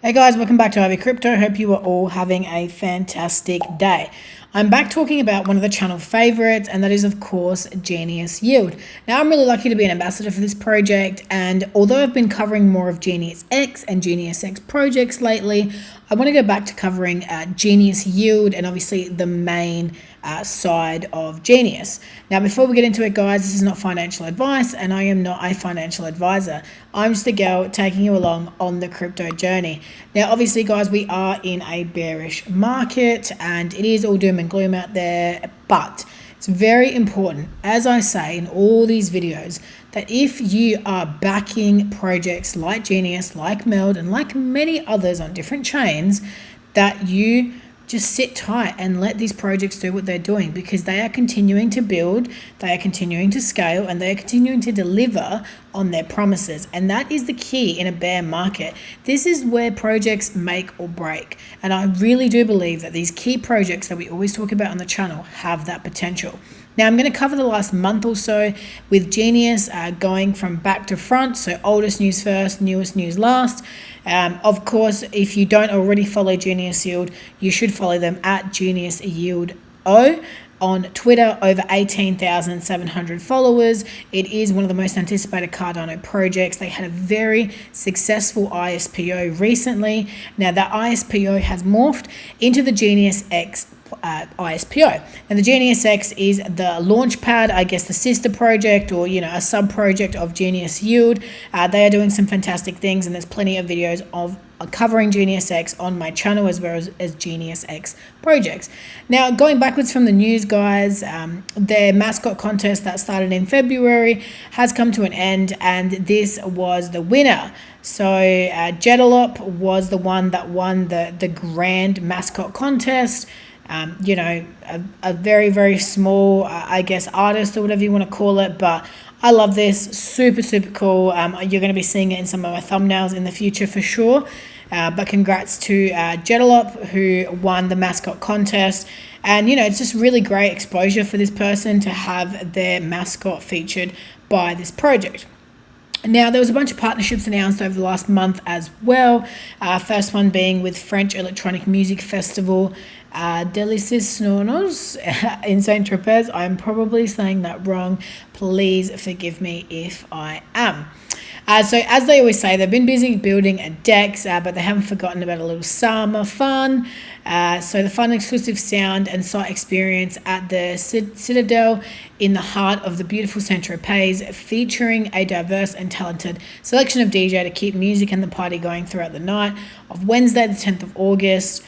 Hey guys, welcome back to Ivy Crypto. Hope you are all having a fantastic day. I'm back talking about one of the channel favorites, and that is of course Genius Yield. Now I'm really lucky to be an ambassador for this project, and although I've been covering more of Genius X and Genius X projects lately, I want to go back to covering Genius Yield and obviously the main side of Genius. Now before we get into it guys, this is not financial advice and I am not a financial advisor. I'm just a girl taking you along on the crypto journey. Now obviously guys, we are in a bearish market and it is all doom and gloom out there, but it's very important, as I say in all these videos, that if you are backing projects like Genius, like Meld, and like many others on different chains, that you just sit tight and let these projects do what they're doing, because they are continuing to build, they are continuing to scale, and they are continuing to deliver on their promises. And that is the key in a bear market. This is where projects make or break. And I really do believe that these key projects that we always talk about on the channel have that potential. Now I'm going to cover the last month or so with Genius going from back to front, so oldest news first, newest news last. Of course, if you don't already follow Genius Yield, you should follow them at Genius Yield O on Twitter, over 18,700 followers. It is one of the most anticipated Cardano projects. They had a very successful ISPO recently. Now that ISPO has morphed into the Genius X ISPO, and the Genius X is the launch pad, I guess the sister project, or a sub project of Genius Yield. They are doing some fantastic things, and there's plenty of videos of covering Genius X on my channel, as well as Genius X projects. Now going backwards from the news guys, their mascot contest that started in February has come to an end, and this was the winner. So Jedalop was the one that won the grand mascot contest. A very, very small, I guess, artist or whatever you want to call it. But I love this. Super, super cool. You're going to be seeing it in some of my thumbnails in the future for sure. But congrats to Jedalop, who won the mascot contest. And, it's just really great exposure for this person to have their mascot featured by this project. Now, there was a bunch of partnerships announced over the last month as well. First one being with French electronic music festival Delicis Snornos in Saint-Tropez. I'm probably saying that wrong. Please forgive me if I am. So as they always say, they've been busy building a DEX, but they haven't forgotten about a little summer fun. So the fun exclusive sound and site experience at the Citadel in the heart of the beautiful Saint-Tropez, featuring a diverse and talented selection of DJ to keep music and the party going throughout the night of Wednesday the 10th of August.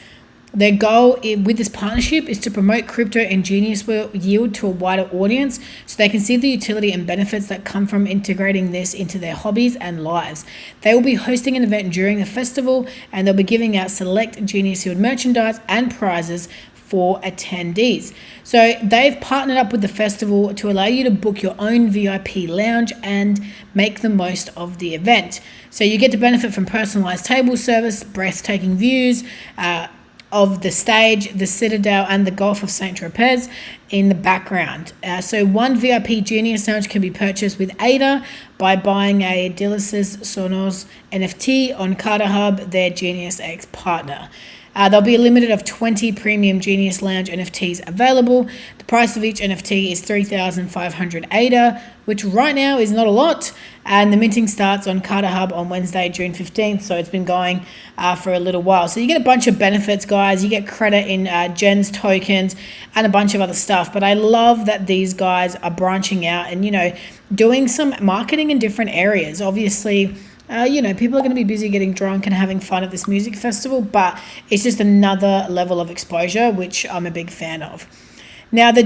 Their goal with this partnership is to promote crypto and Genius Yield to a wider audience, so they can see the utility and benefits that come from integrating this into their hobbies and lives. They will be hosting an event during the festival, and they'll be giving out select Genius Yield merchandise and prizes for attendees. So they've partnered up with the festival to allow you to book your own VIP lounge and make the most of the event. So you get to benefit from personalized table service, breathtaking views, of the stage, the Citadel, and the Gulf of Saint-Tropez in the background. So one VIP Genius lounge can be purchased with ADA by buying a Delicis Sonos NFT on Carter Hub, their Genius X partner. There'll be a limit of 20 premium Genius Lounge NFTs available. The price of each NFT is 3,500 ADA, which right now is not a lot. And the minting starts on Carter Hub on Wednesday, June 15th. So it's been going for a little while. So you get a bunch of benefits, guys. You get credit in Gens tokens and a bunch of other stuff. But I love that these guys are branching out and, doing some marketing in different areas. Obviously, people are going to be busy getting drunk and having fun at this music festival, but it's just another level of exposure, which I'm a big fan of. Now, the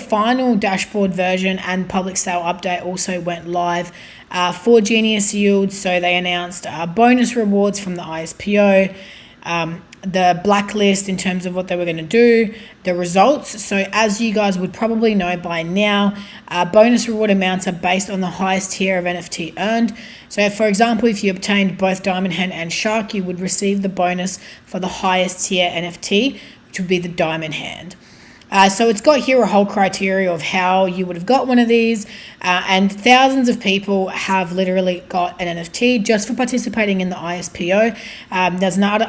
final dashboard version and public sale update also went live for Genius Yield. So they announced bonus rewards from the ISPO, the blacklist in terms of what they were going to do, the results. So as you guys would probably know by now, bonus reward amounts are based on the highest tier of NFT earned. So for example, if you obtained both Diamond Hand and Shark, you would receive the bonus for the highest tier NFT, which would be the Diamond Hand. So it's got here a whole criteria of how you would have got one of these, and thousands of people have literally got an NFT just for participating in the ISPO. There's another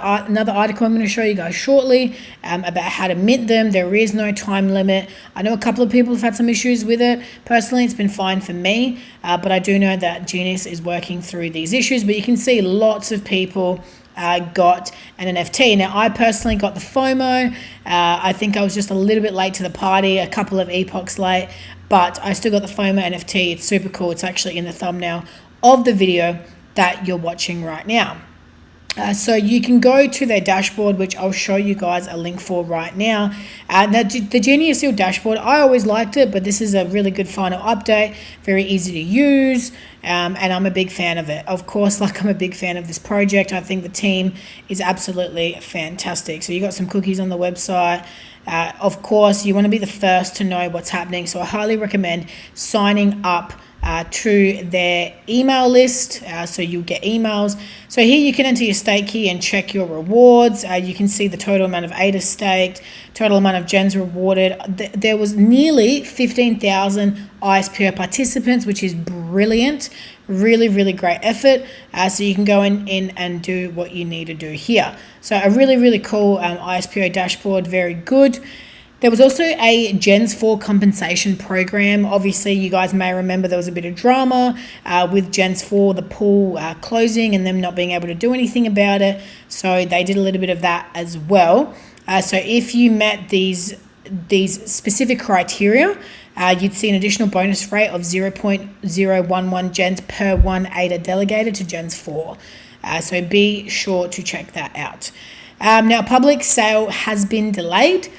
article I'm going to show you guys shortly about how to mint them. There is no time limit. I know a couple of people have had some issues with it. Personally, it's been fine for me, but I do know that Genius is working through these issues. But you can see lots of people got an NFT. Now, I personally got the FOMO. I think I was just a little bit late to the party, a couple of epochs late, but I still got the FOMO NFT. It's super cool. It's actually in the thumbnail of the video that you're watching right now. So you can go to their dashboard, which I'll show you guys a link for right now. The Genius Yield dashboard, I always liked it, but this is a really good final update, very easy to use, and I'm a big fan of it. Of course, like I'm a big fan of this project. I think the team is absolutely fantastic. So you got some cookies on the website. Of course, you want to be the first to know what's happening. So I highly recommend signing up to their email list, so you'll get emails. So here you can enter your stake key and check your rewards. You can see the total amount of ADA staked, total amount of gens rewarded. There was nearly 15,000 ISPO participants, which is brilliant. Really, really great effort. So you can go in and do what you need to do here. So a really, really cool ISPO dashboard, very good. There was also a Gens 4 compensation program. Obviously, you guys may remember there was a bit of drama with Gens 4, the pool closing and them not being able to do anything about it. So they did a little bit of that as well. So if you met these specific criteria, you'd see an additional bonus rate of 0.011 gens per one ADA delegated to Gens 4. So be sure to check that out. Now, public sale has been delayed.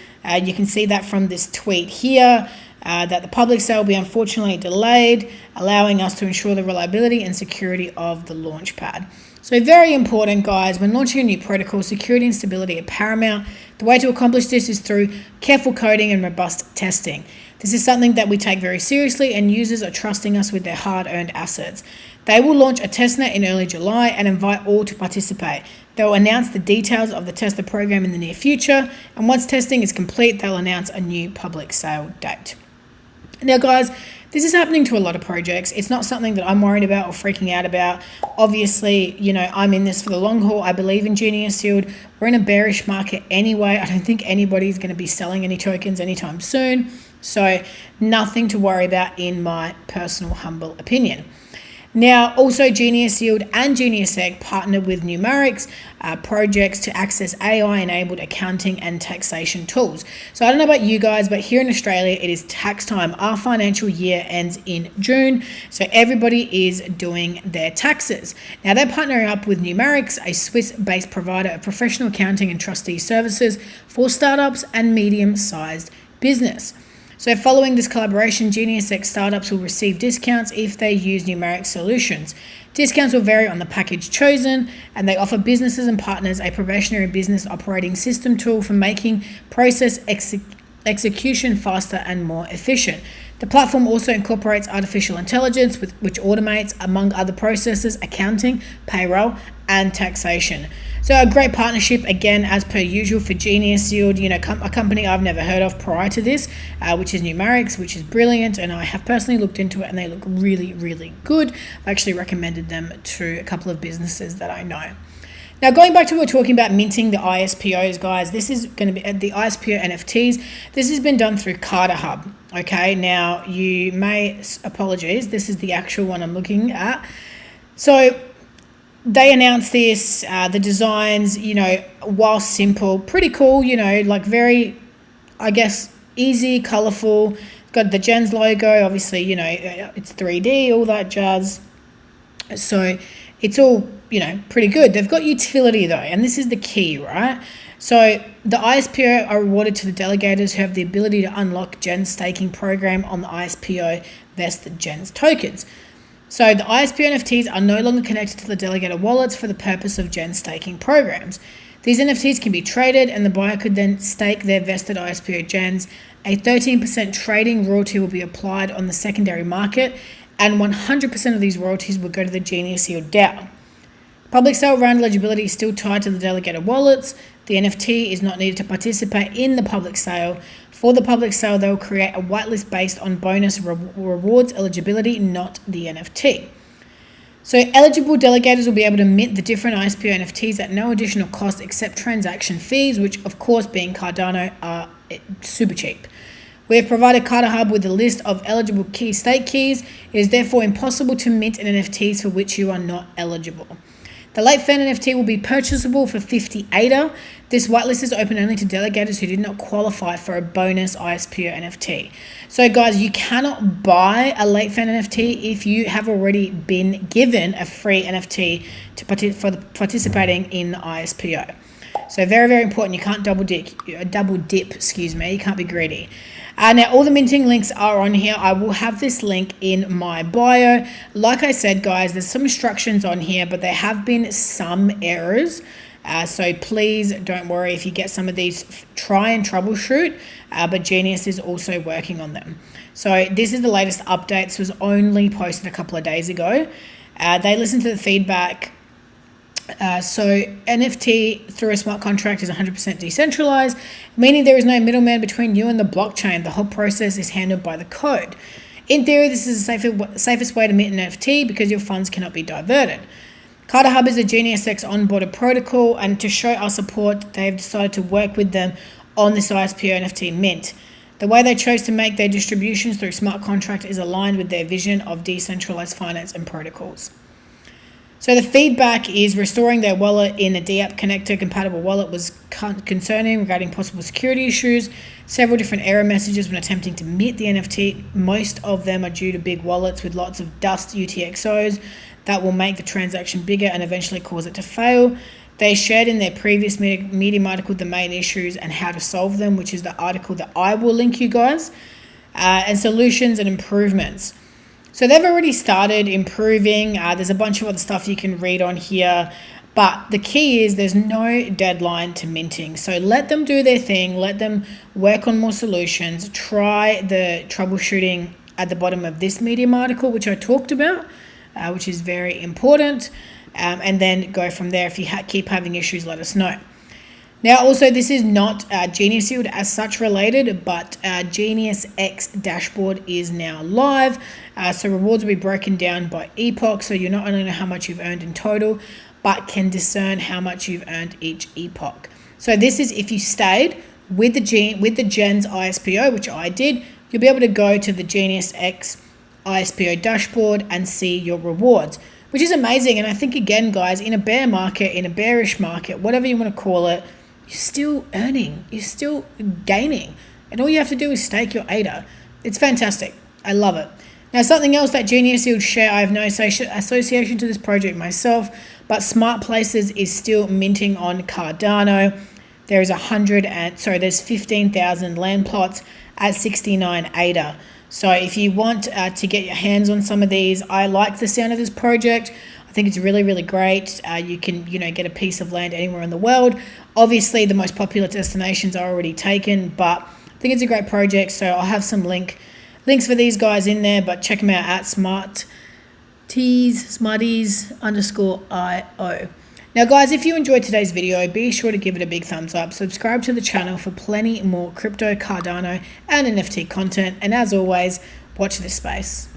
You can see that from this tweet here, that the public sale will be unfortunately delayed, allowing us to ensure the reliability and security of the launchpad. So very important, guys, when launching a new protocol, security and stability are paramount. The way to accomplish this is through careful coding and robust testing. This is something that we take very seriously, and users are trusting us with their hard-earned assets. They will launch a testnet in early July and invite all to participate. They'll announce the details of the tester program in the near future, and once testing is complete, they'll announce a new public sale date. Now, guys, this is happening to a lot of projects. It's not something that I'm worried about or freaking out about. Obviously, I'm in this for the long haul. I believe in Genius Yield. We're in a bearish market anyway. I don't think anybody's going to be selling any tokens anytime soon. So nothing to worry about in my personal humble opinion. Now, also Genius Yield and GeniusEgg partner with Numerics projects to access AI-enabled accounting and taxation tools. So I don't know about you guys, but here in Australia, it is tax time. Our financial year ends in June, so everybody is doing their taxes. Now, they're partnering up with Numerics, a Swiss-based provider of professional accounting and trustee services for startups and medium-sized business. So following this collaboration, GeniusEgg startups will receive discounts if they use Numeric solutions. Discounts will vary on the package chosen, and they offer businesses and partners a probationary business operating system tool for making process execution faster and more efficient. The platform also incorporates artificial intelligence, which automates, among other processes, accounting, payroll, and taxation. So a great partnership, again, as per usual for Genius Yield, a company I've never heard of prior to this, which is Numerics, which is brilliant, and I have personally looked into it, and they look really, really good. I've actually recommended them to a couple of businesses that I know. Now, going back to what we're talking about minting the ISPOs, guys, this is going to be the ISPO NFTs. This has been done through Carter Hub. Okay, now you may, apologies, this is the actual one I'm looking at. So they announced this, the designs, while simple, pretty cool, like very, I guess, easy, colorful. Got the Gens logo, obviously, it's 3D, all that jazz. So it's all, pretty good. They've got utility though, and this is the key, right? So the ISPO are rewarded to the delegators who have the ability to unlock Gens staking program on the ISPO vested Gens tokens. So the ISPO NFTs are no longer connected to the delegator wallets for the purpose of Gens staking programs. These NFTs can be traded, and the buyer could then stake their vested ISPO Gens. A 13% trading royalty will be applied on the secondary market, and 100% of these royalties will go to the Genius Yield DAO. Public sale round eligibility is still tied to the delegator wallets. The NFT is not needed to participate in the public sale. For the public sale, they will create a whitelist based on bonus rewards eligibility, not the NFT. So eligible delegators will be able to mint the different ISPO NFTs at no additional cost except transaction fees, which of course being Cardano are super cheap. We have provided CardaHub with a list of eligible key stake keys. It is therefore impossible to mint NFTs for which you are not eligible. The late fan NFT will be purchasable for 50 ADA. This whitelist is open only to delegators who did not qualify for a bonus ISPO NFT. So guys, you cannot buy a late fan NFT if you have already been given a free NFT for participating in the ISPO. So very, very important. You can't double dip, You can't be greedy. Now, all the minting links are on here. I will have this link in my bio. Like I said, guys, there's some instructions on here, but there have been some errors. So please don't worry if you get some of these. Try and troubleshoot, but Genius is also working on them. So this is the latest update. This was only posted a couple of days ago. They listened to the feedback. So NFT through a smart contract is 100% decentralized, meaning there is no middleman between you and the blockchain. The whole process is handled by the code. In theory, this is the safest way to mint an NFT because your funds cannot be diverted. CardaHub is a GeniusX onboarded protocol, and to show our support, they've decided to work with them on this ISPO NFT mint. The way they chose to make their distributions through smart contract is aligned with their vision of decentralized finance and protocols. So the feedback is restoring their wallet in a DApp connector compatible wallet was concerning regarding possible security issues. Several different error messages when attempting to mint the NFT. Most of them are due to big wallets with lots of dust UTXOs that will make the transaction bigger and eventually cause it to fail. They shared in their previous Medium article the main issues and how to solve them, which is the article that I will link you guys, and solutions and improvements. So they've already started improving. There's a bunch of other stuff you can read on here. But the key is there's no deadline to minting. So let them do their thing. Let them work on more solutions. Try the troubleshooting at the bottom of this Medium article, which I talked about, which is very important. And then go from there. If you keep having issues, let us know. Now, also, this is not Genius Yield as such related, but GeniusX dashboard is now live. So rewards will be broken down by epoch. So you not only know how much you've earned in total, but can discern how much you've earned each epoch. So this is if you stayed with the Gens ISPO, which I did, you'll be able to go to the GeniusX ISPO dashboard and see your rewards, which is amazing. And I think, again, guys, in a bear market, in a bearish market, whatever you want to call it, you're still earning, you're still gaining. And all you have to do is stake your ADA. It's fantastic. I love it. Now, something else that Genius Yield share, I have no association to this project myself, but Smart Places is still minting on Cardano. There's 15,000 land plots at 69 ADA. So if you want to get your hands on some of these, I like the sound of this project. I think it's really, really great. You can, get a piece of land anywhere in the world. Obviously, the most popular destinations are already taken, but I think it's a great project. So I'll have some links for these guys in there, but check them out at smarties_IO. Now, guys, if you enjoyed today's video, be sure to give it a big thumbs up. Subscribe to the channel for plenty more crypto, Cardano, and NFT content. And as always, watch this space.